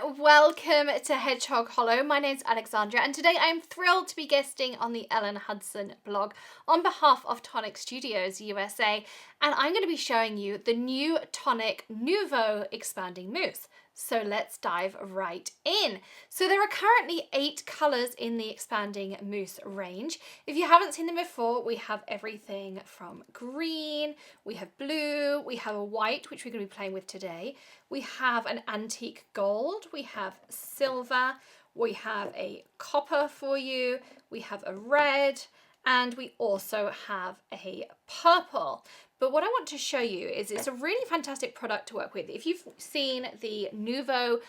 welcome to Hedgehog Hollow. My name's Alexandra and today I am thrilled to be guesting on the Ellen Hutson blog on behalf of Tonic Studios USA, and I'm going to be showing you the new Tonic Nuvo expanding mousse. So let's dive right in. So there are currently 8 colours in the expanding mousse range. If you haven't seen them before, we have everything from green, we have blue, we have a white, which we're going to be playing with today. We have an antique gold, we have silver, we have a copper for you, we have a red, and we also have a purple. But what I want to show you is it's a really fantastic product to work with. If you've seen the Nuvo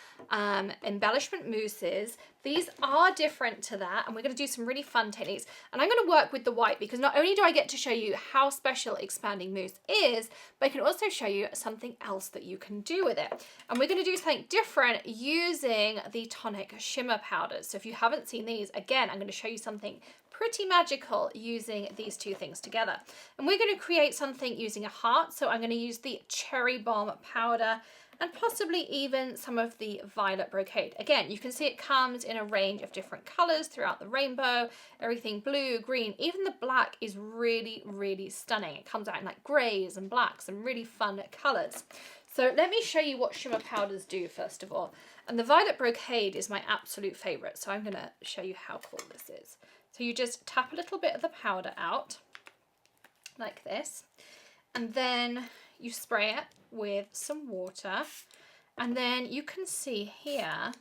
embellishment mousses, these are different to that, and we're going to do some really fun techniques. And I'm going to work with the white because not only do I get to show you how special expanding mousse is, but I can also show you something else that you can do with it. And we're going to do something different using the Tonic Shimmer powders. So if you haven't seen these, again, I'm going to show you something pretty magical using these two things together. And we're going to create something using a heart. So I'm going to use the Cherry Bomb powder and possibly even some of the Violet Brocade. Again, you can see it comes in a range of different colors throughout the rainbow, everything blue, green, even the black is really, really stunning. It comes out in like grays and blacks and really fun colors. So let me show you what shimmer powders do first of all. And the Violet Brocade is my absolute favorite. So I'm going to show you how cool this is. So you just tap a little bit of the powder out like this, and then you spray it with some water, and then you can see here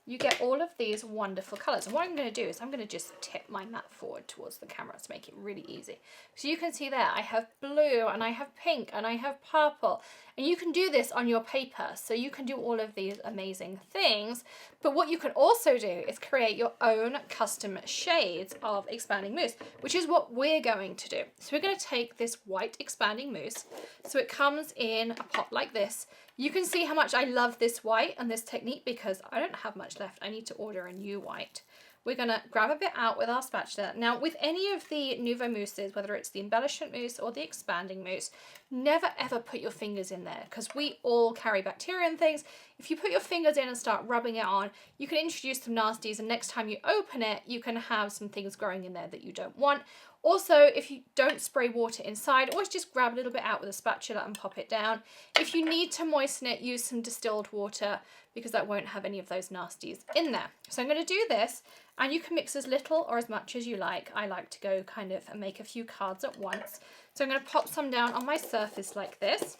you get all of these wonderful colors. And what I'm going to do is I'm going to just tip my mat forward towards the camera to make it really easy. So you can see there I have blue and I have pink and I have purple, and you can do this on your paper. So you can do all of these amazing things, but what you can also do is create your own custom shades of expanding mousse, which is what we're going to do. So we're going to take this white expanding mousse. So it comes in a pot like this. You can see how much I love this white and this technique because I don't have much left. I need to order a new white. We're going to grab a bit out with our spatula. Now, with any of the Nuvo mousses, whether it's the embellishment mousse or the expanding mousse, never ever put your fingers in there because we all carry bacteria and things. If you put your fingers in and start rubbing it on, you can introduce some nasties, and next time you open it, you can have some things growing in there that you don't want. Also, if you don't spray water inside, always just grab a little bit out with a spatula and pop it down. If you need to moisten it, use some distilled water because that won't have any of those nasties in there. So I'm going to do this, and you can mix as little or as much as you like. I like to go kind of and make a few cards at once. So I'm going to pop some down on my surface like this.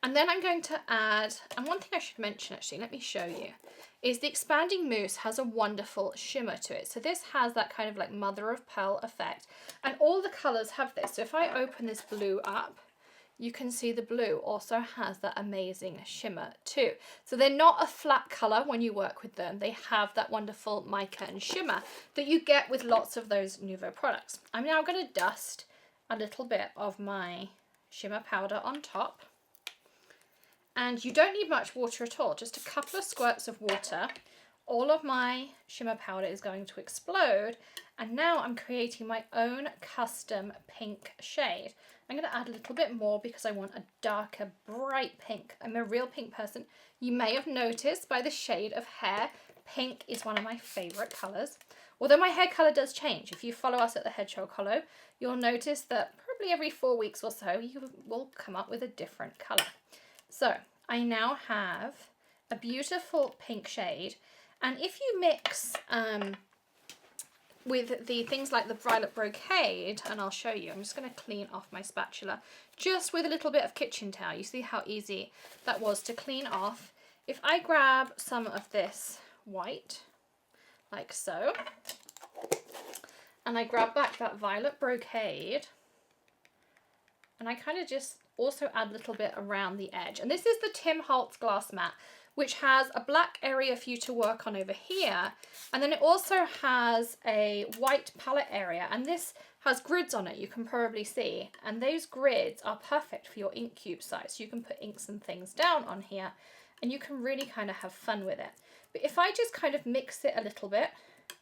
And then I'm going to add, and one thing I should mention actually, let me show you, is the expanding mousse has a wonderful shimmer to it. So this has that kind of like mother of pearl effect, and all the colours have this. So if I open this blue up, you can see the blue also has that amazing shimmer too. So they're not a flat colour when you work with them. They have that wonderful mica and shimmer that you get with lots of those Nuvo products. I'm now going to dust a little bit of my shimmer powder on top. And you don't need much water at all, just a couple of squirts of water. All of my shimmer powder is going to explode, and now I'm creating my own custom pink shade. I'm going to add a little bit more because I want a darker, bright pink. I'm a real pink person. You may have noticed by the shade of hair, pink is one of my favourite colours. Although my hair colour does change. If you follow us at the Hedgehog Hollow, you'll notice that probably every 4 weeks or so, you will come up with a different colour. So I now have a beautiful pink shade, and if you mix with the things like the Violet Brocade, and I'll show you, I'm just going to clean off my spatula just with a little bit of kitchen towel. You see how easy that was to clean off. If I grab some of this white, like so, and I grab back that Violet Brocade, and I kind of just also add a little bit around the edge. And this is the Holtz glass mat, which has a black area for you to work on over here. And then it also has a white palette area, and this has grids on it, you can probably see. And those grids are perfect for your ink cube size. So you can put inks and things down on here, and you can really kind of have fun with it. But if I just kind of mix it a little bit,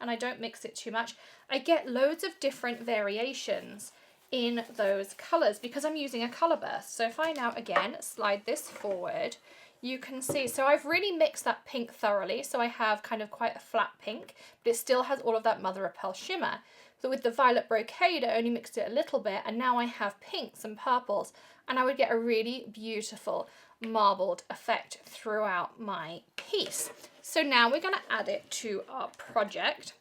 and I don't mix it too much, I get loads of different variations in those colours because I'm using a colour burst. So if I now again slide this forward, you can see, so I've really mixed that pink thoroughly, so I have kind of quite a flat pink, but it still has all of that mother of pearl shimmer. So with the violet brocade, I only mixed it a little bit, and now I have pinks and purples, and I would get a really beautiful marbled effect throughout my piece. So now we're going to add it to our project,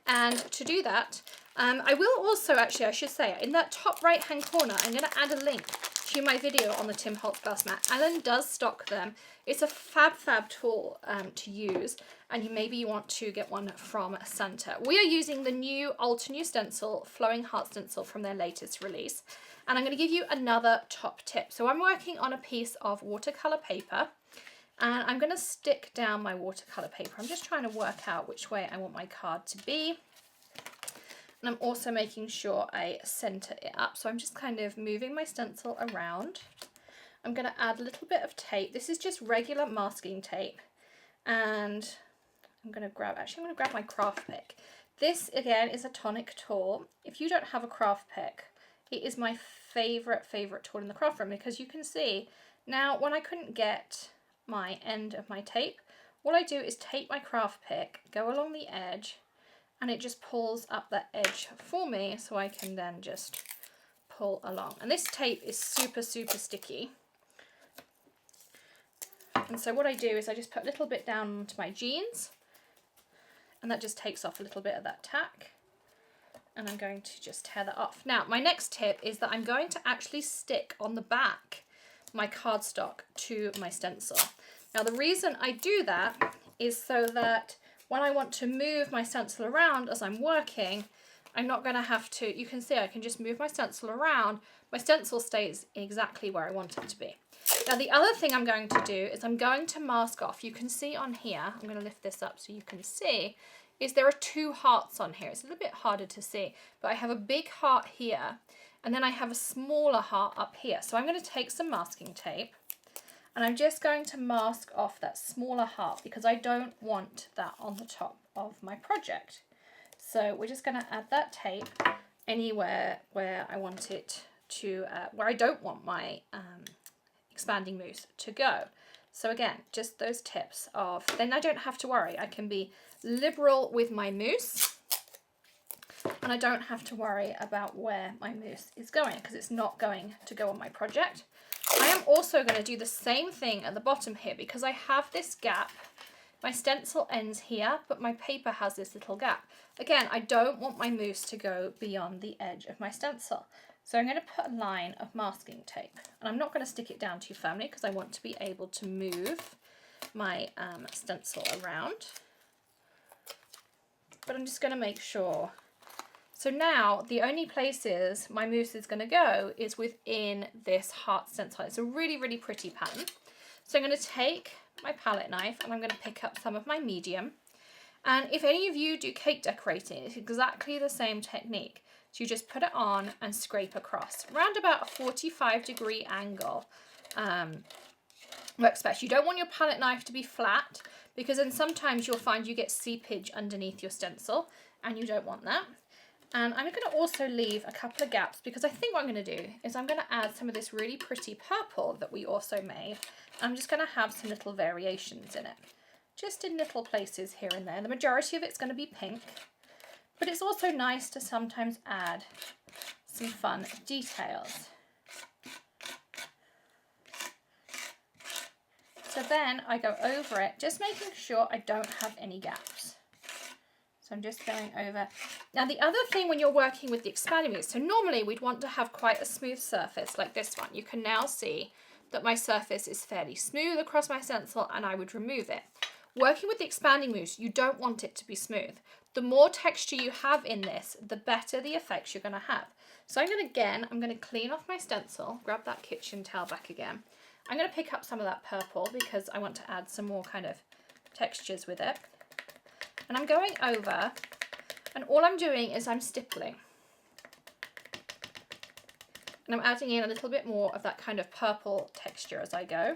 and to do that, I will also, actually I should say, in that top right hand corner, I'm going to add a link to my video on the Tim Holtz glass mat. Ellen does stock them. It's a fab tool to use, and maybe you want to get one from Santa. We are using the new Altenew stencil, Flowing Heart stencil from their latest release. And I'm going to give you another top tip. So I'm working on a piece of watercolor paper, and I'm going to stick down my watercolor paper. I'm just trying to work out which way I want my card to be. And I'm also making sure I center it up. So I'm just kind of moving my stencil around. I'm going to add a little bit of tape. This is just regular masking tape. And I'm going to grab my craft pick. This again is a Tonic tool. If you don't have a craft pick, it is my favorite tool in the craft room, because you can see now when I couldn't get my end of my tape, all I do is take my craft pick, go along the edge, and it just pulls up that edge for me, so I can then just pull along. And this tape is super sticky. And so what I do is I just put a little bit down onto my jeans, and that just takes off a little bit of that tack. And I'm going to just tear that off. Now, my next tip is that I'm going to actually stick on the back my cardstock to my stencil. Now, the reason I do that is so that when I want to move my stencil around as I'm working, I'm not going to have to, you can see I can just move my stencil around. My stencil stays exactly where I want it to be. Now, the other thing I'm going to do is I'm going to mask off. You can see on here, I'm going to lift this up so you can see, is there are two hearts on here. It's a little bit harder to see, but I have a big heart here, and then I have a smaller heart up here. So I'm going to take some masking tape, and I'm just going to mask off that smaller heart because I don't want that on the top of my project. So we're just going to add that tape anywhere where I want it to, where I don't want my expanding mousse to go. So again, just those tips of, then I don't have to worry. I can be liberal with my mousse, and I don't have to worry about where my mousse is going because it's not going to go on my project. I am also going to do the same thing at the bottom here because I have this gap. My stencil ends here, but my paper has this little gap. Again, I don't want my mousse to go beyond the edge of my stencil. So I'm going to put a line of masking tape, and I'm not going to stick it down too firmly because I want to be able to move my stencil around. But I'm just going to make sure. So now the only places my mousse is going to go is within this heart stencil. It's a really pretty pattern. So I'm going to take my palette knife and I'm going to pick up some of my medium. And if any of you do cake decorating, it's exactly the same technique. So you just put it on and scrape across around about a 45-degree angle. Works best. You don't want your palette knife to be flat because then sometimes you'll find you get seepage underneath your stencil and you don't want that. And I'm going to also leave a couple of gaps because I think what I'm going to do is I'm going to add some of this really pretty purple that we also made. I'm just going to have some little variations in it, just in little places here and there. The majority of it's going to be pink. But it's also nice to sometimes add some fun details. So then I go over it, just making sure I don't have any gaps. So I'm just going over. Now the other thing when you're working with the expanding mousse, so normally we'd want to have quite a smooth surface like this one. You can now see that my surface is fairly smooth across my stencil and I would remove it. Working with the expanding mousse, you don't want it to be smooth. The more texture you have in this, the better the effects you're going to have. So I'm going to clean off my stencil, grab that kitchen towel back again. I'm going to pick up some of that purple because I want to add some more kind of textures with it. And I'm going over, and all I'm doing is I'm stippling. And I'm adding in a little bit more of that kind of purple texture as I go.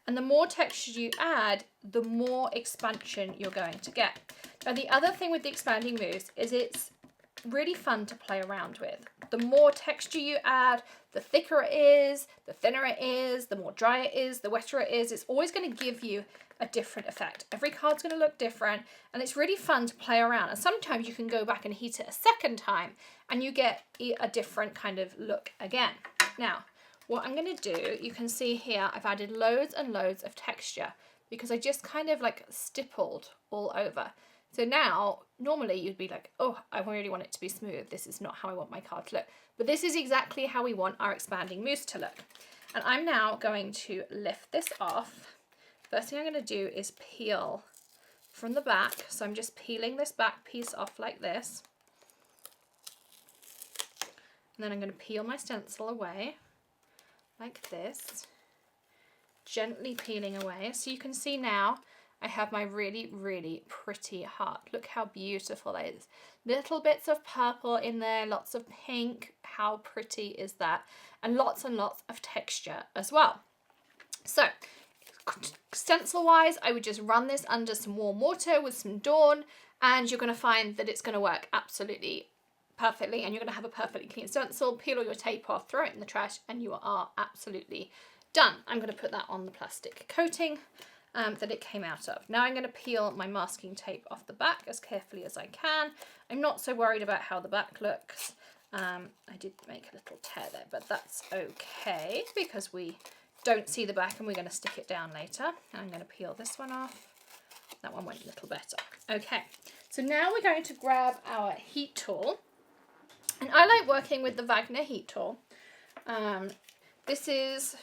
And the more texture you add, the more expansion you're going to get. Now the other thing with the expanding mousse is it's really fun to play around with. The more texture you add, the thicker it is, the thinner it is, the more dry it is, the wetter it is. It's always going to give you a different effect. Every card's going to look different, and it's really fun to play around. And sometimes you can go back and heat it a second time and you get a different kind of look again. Now, what I'm going to do, you can see here, I've added loads and loads of texture because I just kind of like stippled all over. So now, normally you'd be like, oh, I really want it to be smooth. This is not how I want my card to look. But this is exactly how we want our expanding mousse to look. And I'm now going to lift this off. First thing I'm going to do is peel from the back. So I'm just peeling this back piece off like this. And then I'm going to peel my stencil away like this. Gently peeling away. So you can see now I have my really, really pretty heart. Look how beautiful that is. Little bits of purple in there, lots of pink. How pretty is that? And lots of texture as well. So, stencil-wise, I would just run this under some warm water with some Dawn, and you're going to find that it's going to work absolutely perfectly, and you're going to have a perfectly clean stencil. Peel all your tape off, throw it in the trash, and you are absolutely done. I'm going to put that on the plastic coating that it came out of. Now I'm going to peel my masking tape off the back as carefully as I can. I'm not so worried about how the back looks. I did make a little tear there, but that's okay because we don't see the back and we're going to stick it down later. I'm going to peel this one off. That one went a little better. Okay, so now we're going to grab our heat tool. And I like working with the Wagner heat tool. This is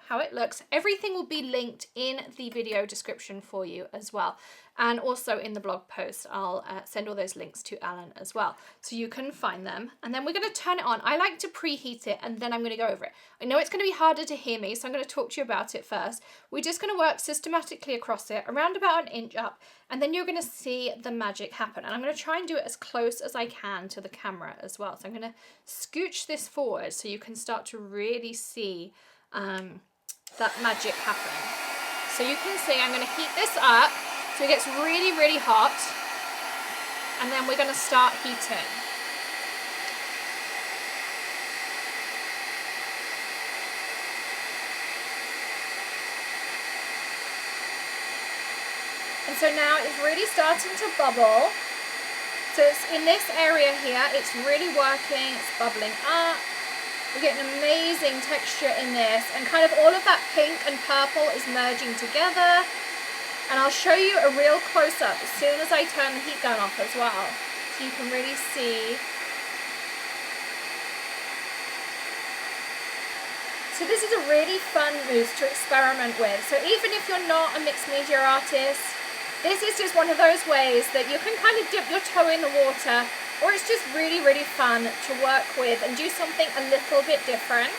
how it looks. Everything will be linked in the video description for you as well, and also in the blog post. I'll send all those links to Ellen as well, so you can find them. And then we're going to turn it on. I like to preheat it and then I'm going to go over it. I know it's going to be harder to hear me, so I'm going to talk to you about it first. We're just going to work systematically across it, around about an inch up, and then you're going to see the magic happen. And I'm going to try and do it as close as I can to the camera as well. So I'm going to scooch this forward so you can start to really see that magic happen. So you can see I'm going to heat this up so it gets really, really hot, and then we're going to start heating. And so now it's really starting to bubble. So it's in this area here, it's really working, it's bubbling up. We're getting amazing texture in this, and kind of all of that pink and purple is merging together. And I'll show you a real close-up as soon as I turn the heat gun off as well, so you can really see. So this is a really fun mousse to experiment with. So even if you're not a mixed media artist, this is just one of those ways that you can kind of dip your toe in the water, or it's just really, really fun to work with and do something a little bit different.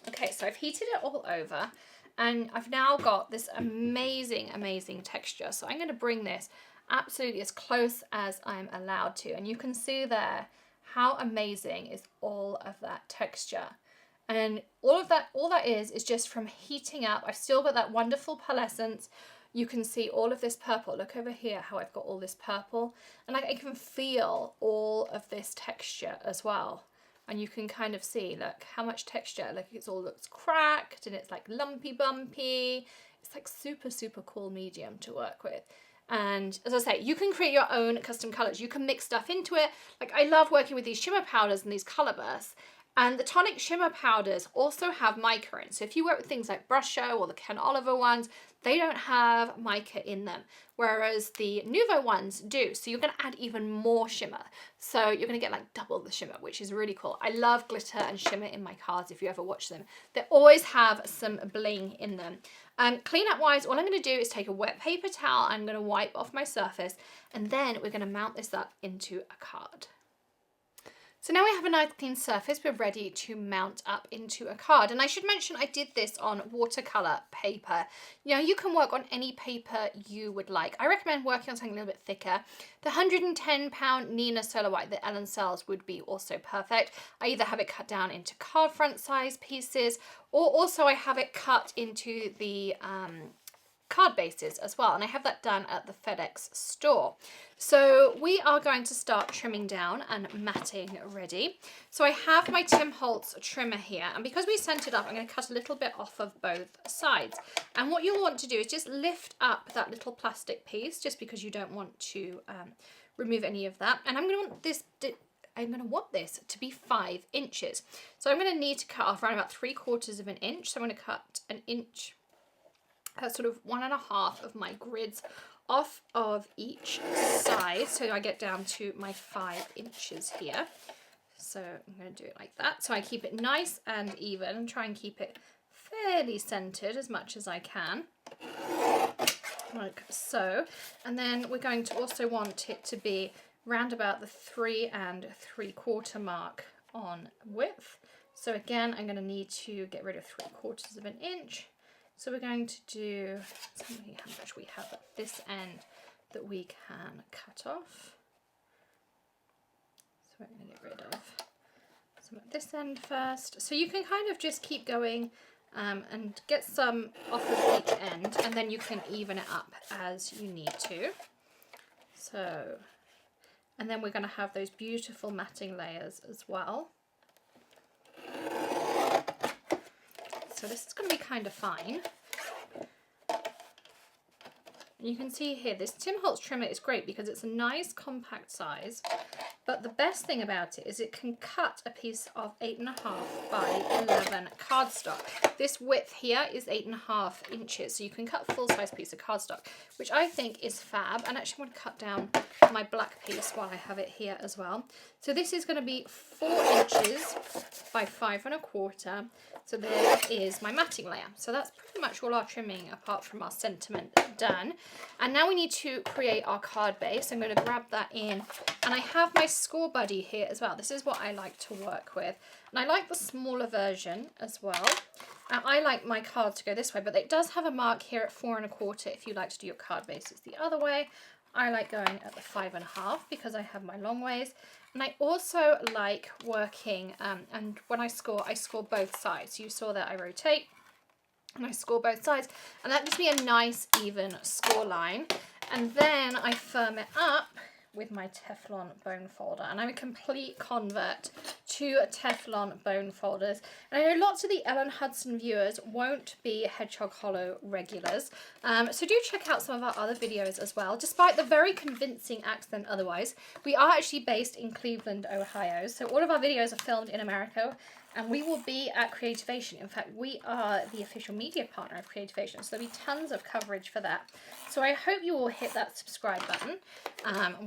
Okay, so I've heated it all over. And I've now got this amazing, amazing texture. So I'm going to bring this absolutely as close as I'm allowed to. And you can see there how amazing is all of that texture. And all that is just from heating up. I've still got that wonderful pearlescence. You can see all of this purple. Look over here how I've got all this purple. And I can feel all of this texture as well. And you can kind of see, look, how much texture. Look, it all looks cracked and it's like lumpy bumpy. It's like super, super cool medium to work with. And as I say, you can create your own custom colors. You can mix stuff into it. Like I love working with these shimmer powders and these color bursts. And the Tonic shimmer powders also have mica in. So if you work with things like Brusho or the Ken Oliver ones, they don't have mica in them, whereas the Nuvo ones do. So you're going to add even more shimmer. So you're going to get like double the shimmer, which is really cool. I love glitter and shimmer in my cards if you ever watch them. They always have some bling in them. Cleanup wise, all I'm going to do is take a wet paper towel. I'm going to wipe off my surface, and then we're going to mount this up into a card. So now we have a nice clean surface, we're ready to mount up into a card. And I should mention I did this on watercolor paper. You know, you can work on any paper you would like. I recommend working on something a little bit thicker. The 110-pound Nina Solar White that Ellen sells would be also perfect. I either have it cut down into card front size pieces, or also I have it cut into the card bases as well, and I have that done at the FedEx store. So we are going to start trimming down and matting ready. So I have my Tim Holtz trimmer here, and because we centered up, I'm going to cut a little bit off of both sides. And what you'll want to do is just lift up that little plastic piece, just because you don't want to remove any of that. And I'm going to want this to be 5 inches. So I'm going to need to cut off around about 3/4 of an inch. So I'm going to cut an inch, sort of 1.5 of my grids off of each side, so I get down to my 5 inches here. So I'm going to do it like that, so I keep it nice and even and try and keep it fairly centered as much as I can, like so. And then we're going to also want it to be round about the 3 3/4 mark on width. So again, I'm going to need to get rid of 3/4 of an inch. So we're going to do, let's see how much we have at this end that we can cut off. So we're going to get rid of some at this end first. So you can kind of just keep going and get some off of each end, and then you can even it up as you need to. So, and then we're going to have those beautiful matting layers as well. So this is going to be kind of fine. And you can see here, this Tim Holtz trimmer is great because it's a nice compact size, but the best thing about it is it can cut a piece of 8.5 by 11 cardstock. This width here is 8.5 inches, so you can cut a full-size piece of cardstock, which I think is fab. And actually I want to cut down my black piece while I have it here as well. So this is going to be 4 inches by 5.25. So there is my matting layer. So that's pretty much all our trimming apart from our sentiment done. And now we need to create our card base. I'm going to grab that in, and I have my Score Buddy here as well. This is what I like to work with, and I like the smaller version as well. I like my card to go this way, but it does have a mark here at 4.25 if you like to do your card bases the other way. I like going at the 5.5 because I have my long ways. And I also like working, and when I score both sides. You saw that I rotate and I score both sides, and that gives me a nice even score line. And then I firm it up with my Teflon bone folder, and I'm a complete convert to Teflon bone folders. And I know lots of the Ellen Hutson viewers won't be Hedgehog Hollow regulars, so do check out some of our other videos as well. Despite the very convincing accent otherwise, we are actually based in Cleveland, Ohio, so all of our videos are filmed in America, and we will be at Creativation. In fact, we are the official media partner of Creativation, so there'll be tons of coverage for that. So I hope you will hit that subscribe button.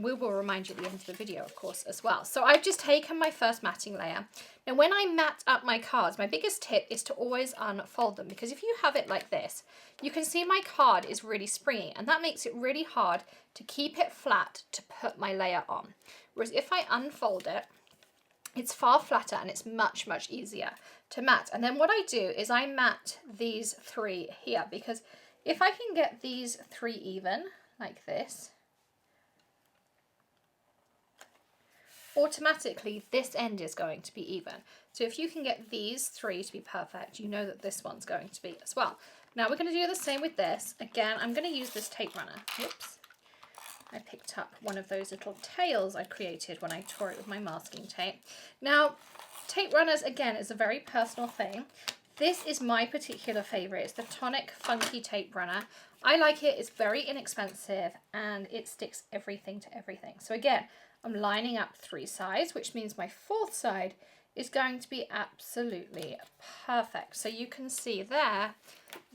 We will remind you at the end of the video, of course, as well. So I've just taken my first matting layer. Now, when I mat up my cards, my biggest tip is to always unfold them, because if you have it like this, you can see my card is really springy, and that makes it really hard to keep it flat to put my layer on. Whereas if I unfold it, it's far flatter and it's much, much easier to mat. And then what I do is I mat these 3 here, because if I can get these 3 even, like this, automatically this end is going to be even. So if you can get these 3 to be perfect, you know that this one's going to be as well. Now we're going to do the same with this. Again, I'm going to use this tape runner. Whoops. I picked up one of those little tails I created when I tore it with my masking tape. Now, tape runners, again, is a very personal thing. This is my particular favourite. It's the Tonic Funky Tape Runner. I like it. It's very inexpensive, and it sticks everything to everything. So again, I'm lining up 3 sides, which means my 4th side is going to be absolutely perfect. So you can see there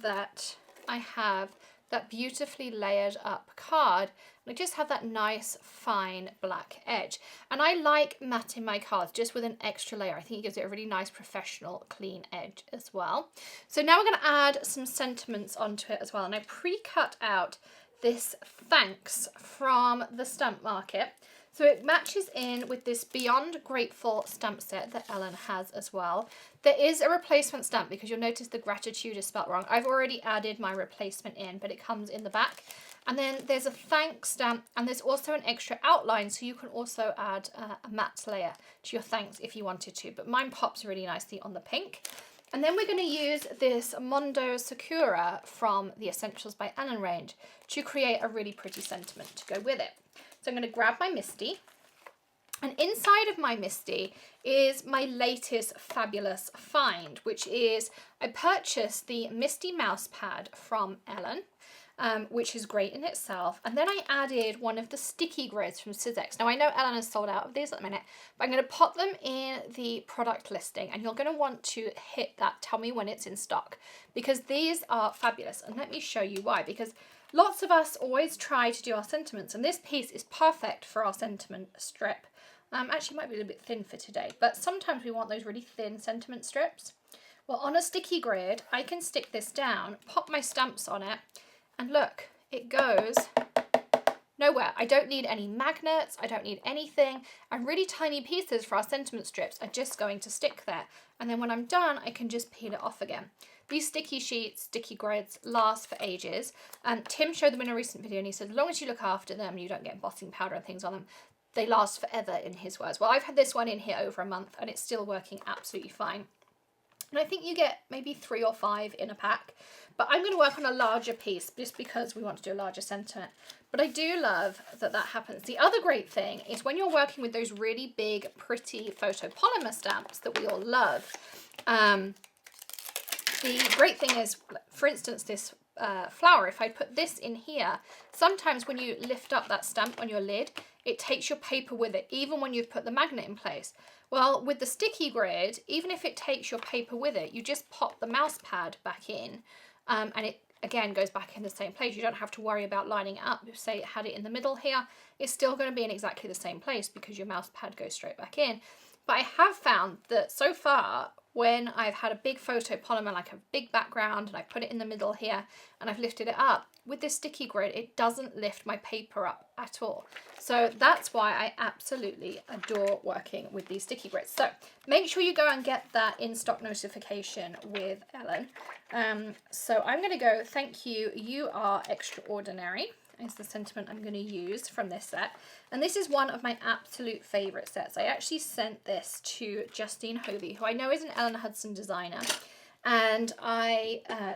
that I have that beautifully layered up card, and I just have that nice fine black edge. And I like matting my cards just with an extra layer. I think it gives it a really nice professional clean edge as well. So now we're going to add some sentiments onto it as well, and I pre-cut out this thanks from the stamp market. So it matches in with this Beyond Grateful stamp set that Ellen has as well. There is a replacement stamp because you'll notice the gratitude is spelt wrong. I've already added my replacement in, but it comes in the back. And then there's a thanks stamp, and there's also an extra outline, so you can also add a matte layer to your thanks if you wanted to, but mine pops really nicely on the pink. And then we're going to use this Mondo Sakura from the Essentials by Ellen range to create a really pretty sentiment to go with it. So I'm going to grab my Misty, and inside of my Misty is my latest fabulous find, which is I purchased the Misty mouse pad from Ellen, which is great in itself. And then I added one of the sticky grids from Sizzix. Now I know Ellen has sold out of these at the minute, but I'm going to pop them in the product listing, and you're going to want to hit that tell me when it's in stock, because these are fabulous. And let me show you why, because lots of us always try to do our sentiments, and this piece is perfect for our sentiment strip. Actually might be a little bit thin for today, but sometimes we want those really thin sentiment strips. Well, on a sticky grid, I can stick this down, pop my stamps on it, and look, it goes nowhere. I don't need any magnets, I don't need anything, and really tiny pieces for our sentiment strips are just going to stick there. And then when I'm done, I can just peel it off again. These sticky sheets, sticky grids last for ages. And Tim showed them in a recent video, and he said, as long as you look after them, you don't get embossing powder and things on them, they last forever in his words. Well, I've had this one in here over a month and it's still working absolutely fine. And I think you get maybe 3 or 5 in a pack. But I'm going to work on a larger piece just because we want to do a larger sentiment. But I do love that that happens. The other great thing is when you're working with those really big, pretty photopolymer stamps that we all love, the great thing is, for instance, this flower, if I put this in here, sometimes when you lift up that stamp on your lid, it takes your paper with it, even when you've put the magnet in place. Well, with the sticky grid, even if it takes your paper with it, you just pop the mouse pad back in, and it again goes back in the same place. You don't have to worry about lining it up. Say it had it in the middle here, it's still going to be in exactly the same place because your mouse pad goes straight back in. But I have found that so far, when I've had a big photopolymer, like a big background, and I put it in the middle here, and I've lifted it up, with this sticky grid, it doesn't lift my paper up at all. So that's why I absolutely adore working with these sticky grids. So make sure you go and get that in stock notification with Ellen. So I'm going to go, thank you, you are extraordinary, is the sentiment I'm going to use from this set. And this is one of my absolute favourite sets. I actually sent this to Justine Hovey, who I know is an Ellen Hutson designer. And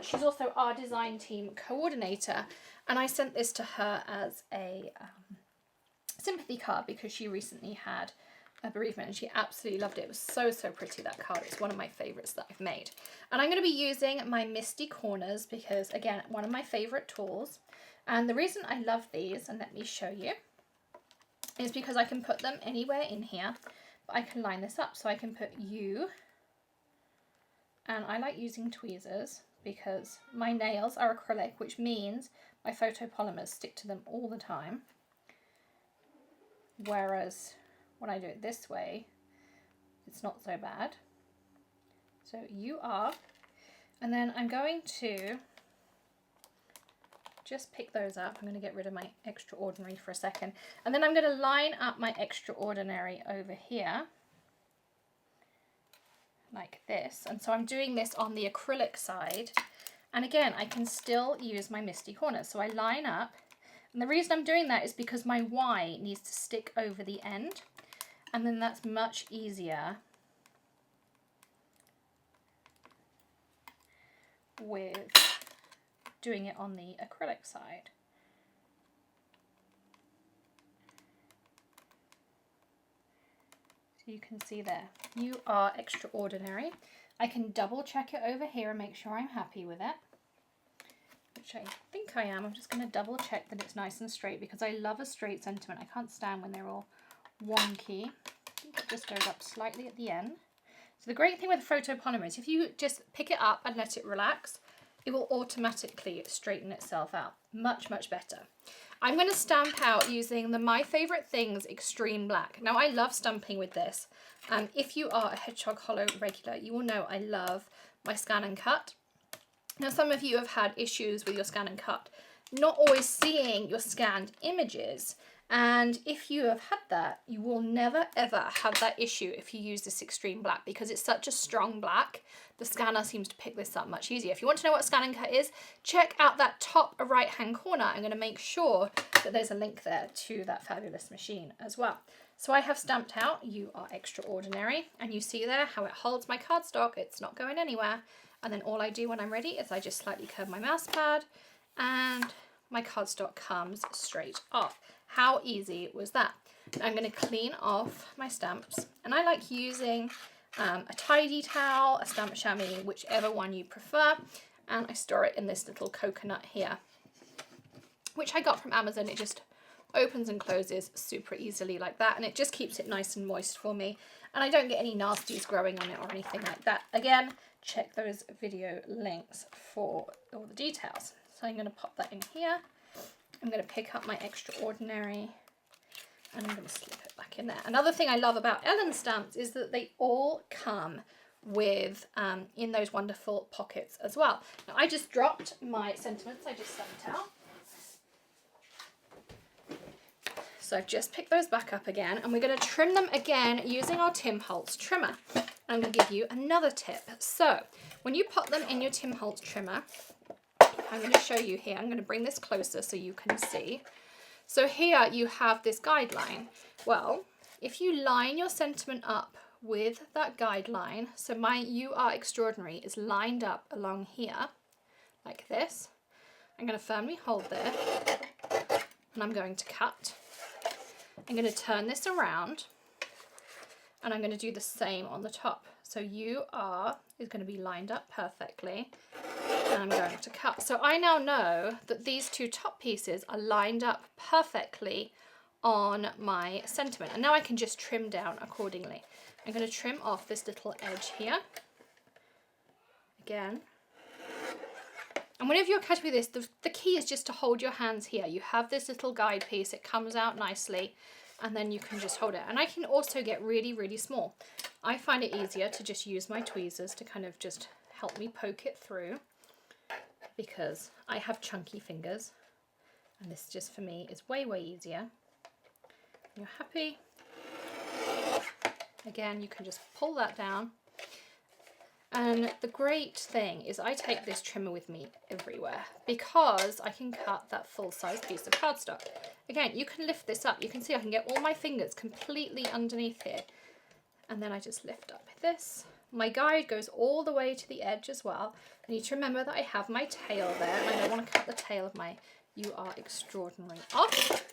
she's also our design team coordinator. And I sent this to her as a sympathy card because she recently had a bereavement and she absolutely loved it. It was so, so pretty, that card. It's one of my favourites that I've made. And I'm going to be using my Misty Corners because, again, one of my favourite tools. And the reason I love these, and let me show you, is because I can put them anywhere in here, but I can line this up. So I can put you, and I like using tweezers because my nails are acrylic, which means my photopolymers stick to them all the time. Whereas when I do it this way, it's not so bad. So you are, and then I'm going to just pick those up. I'm going to get rid of my extraordinary for a second. And then I'm going to line up my extraordinary over here like this. And so I'm doing this on the acrylic side. And again, I can still use my Misty Corners. So I line up. And the reason I'm doing that is because my Y needs to stick over the end. And then that's much easier with doing it on the acrylic side. So you can see there, you are extraordinary. I can double check it over here and make sure I'm happy with it, which I think I am. I'm just going to double check that it's nice and straight because I love a straight sentiment. I can't stand when they're all wonky. I think it just goes up slightly at the end. So the great thing with photopolymer is if you just pick it up and let it relax, it will automatically straighten itself out. Much, much better. I'm going to stamp out using the My Favourite Things Extreme Black. Now, I love stamping with this. If you are a Hedgehog Hollow regular, you will know I love my Scan and Cut. Now, some of you have had issues with your Scan and Cut, not always seeing your scanned images. And if you have had that, you will never ever have that issue if you use this extreme black, because it's such a strong black. The scanner seems to pick this up much easier. If you want to know what scanning cut is, check out that top right hand corner. I'm going to make sure that there's a link there to that fabulous machine as well. So I have stamped out "You Are Extraordinary," and you see there how it holds my cardstock. It's not going anywhere. And then all I do when I'm ready is I just slightly curve my mouse pad and my cardstock comes straight off. How easy was that? I'm going to clean off my stamps, and I like using a tidy towel, a stamp chamois, whichever one you prefer, and I store it in this little coconut here, which I got from Amazon. It just opens and closes super easily like that, and it just keeps it nice and moist for me, and I don't get any nasties growing on it or anything like that. Again, check those video links for all the details. So I'm going to pop that in here. I'm going to pick up my Extraordinary and I'm going to slip it back in there. Another thing I love about Ellen stamps is that they all come with in those wonderful pockets as well. Now I just dropped my sentiments I just stamped out. So I've just picked those back up again, and we're going to trim them again using our Tim Holtz trimmer. I'm going to give you another tip. So when you pop them in your Tim Holtz trimmer, I'm going to show you here. I'm going to bring this closer so you can see. So here you have this guideline. Well, if you line your sentiment up with that guideline, so my "You Are Extraordinary" is lined up along here like this. I'm going to firmly hold there and I'm going to cut. I'm going to turn this around and I'm going to do the same on the top. So "You Are" is going to be lined up perfectly, and I'm going to cut. So I now know that these two top pieces are lined up perfectly on my sentiment, and now I can just trim down accordingly. I'm going to trim off this little edge here again. And whenever you're cutting with this, the key is just to hold your hands here. You have this little guide piece, it comes out nicely, and then you can just hold it. And I can also get really, really small. I find it easier to just use my tweezers to kind of just help me poke it through, because I have chunky fingers, and this just for me is way, way easier. You're happy. Again, you can just pull that down. And the great thing is I take this trimmer with me everywhere, because I can cut that full-size piece of cardstock. Again, you can lift this up. You can see I can get all my fingers completely underneath here. And then I just lift up this. My guide goes all the way to the edge as well. I need to remember that I have my tail there, and I don't want to cut the tail of my "You Are Extraordinary" off.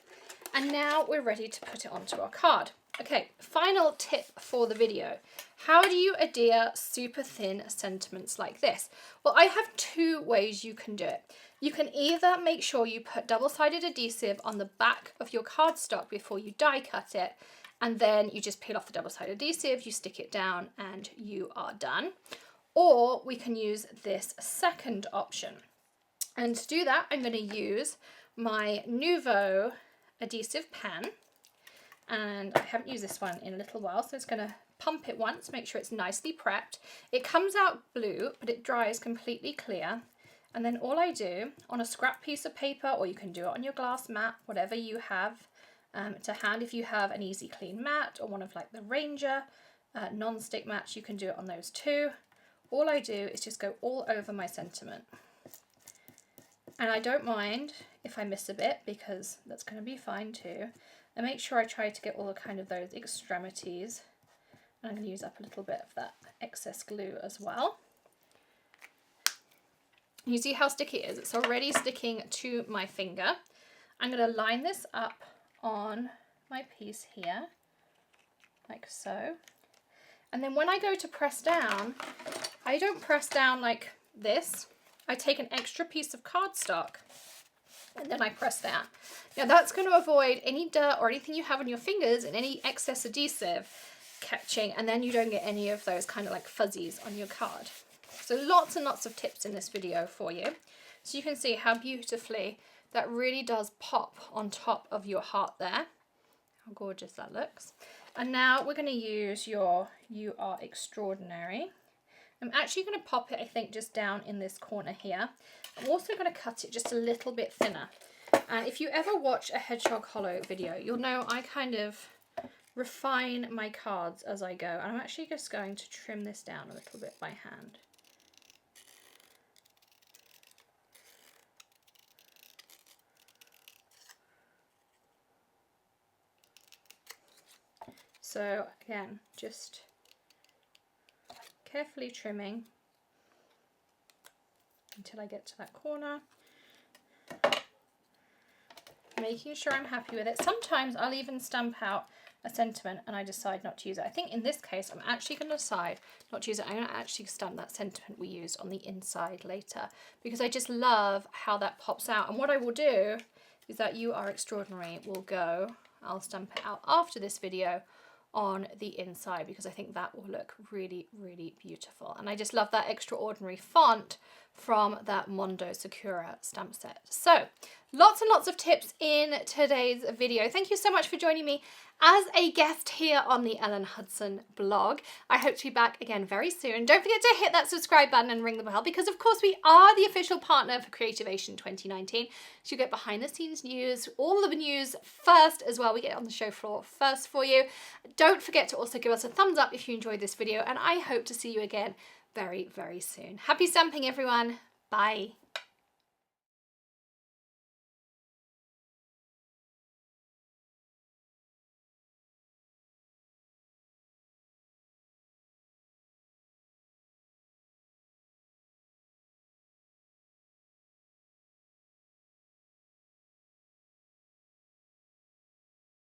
And now we're ready to put it onto our card. Okay, final tip for the video. How do you adhere super thin sentiments like this? Well, I have two ways you can do it. You can either make sure you put double-sided adhesive on the back of your cardstock before you die cut it, and then you just peel off the double-sided adhesive, you stick it down, and you are done. Or we can use this second option. And to do that, I'm going to use my Nuvo adhesive pen. And I haven't used this one in a little while, so it's going to pump it once, make sure it's nicely prepped. It comes out blue, but it dries completely clear. And then all I do on a scrap piece of paper, or you can do it on your glass mat, whatever you have to hand. If you have an easy clean mat or one of like the Ranger non-stick mats, you can do it on those too. All I do is just go all over my sentiment. And I don't mind if I miss a bit, because that's going to be fine too. And make sure I try to get all the kind of those extremities. And I'm going to use up a little bit of that excess glue as well. You see how sticky it is? It's already sticking to my finger. I'm going to line this up on my piece here, like so. And then when I go to press down, I don't press down like this. I take an extra piece of cardstock and then I press down. Now that's going to avoid any dirt or anything you have on your fingers and any excess adhesive catching, and then you don't get any of those kind of like fuzzies on your card. So lots and lots of tips in this video for you. So you can see how beautifully that really does pop on top of your heart there. How gorgeous that looks. And now we're going to use your "You Are Extraordinary." I'm actually going to pop it, I think, just down in this corner here. I'm also going to cut it just a little bit thinner. And if you ever watch a Hedgehog Hollow video, you'll know I kind of refine my cards as I go. And I'm actually just going to trim this down a little bit by hand. So again, just carefully trimming until I get to that corner. Making sure I'm happy with it. Sometimes I'll even stamp out a sentiment and I decide not to use it. I think in this case I'm actually going to decide not to use it. I'm going to actually stamp that sentiment we used on the inside later because I just love how that pops out. And what I will do is that You Are Extraordinary will go, I'll stamp it out after this video on the inside because I think that will look really, really beautiful. And I just love that extraordinary font from that Mondo Sakura stamp set. So lots and lots of tips in today's video. Thank you so much for joining me as a guest here on the Ellen Hutson blog. I hope to be back again very soon. Don't forget to hit that subscribe button and ring the bell because of course we are the official partner for Creativation 2019. So you get behind the scenes news, all of the news first as well. We get it on the show floor first for you. Don't forget to also give us a thumbs up if you enjoyed this video and I hope to see you again very, very soon. Happy stamping everyone. Bye.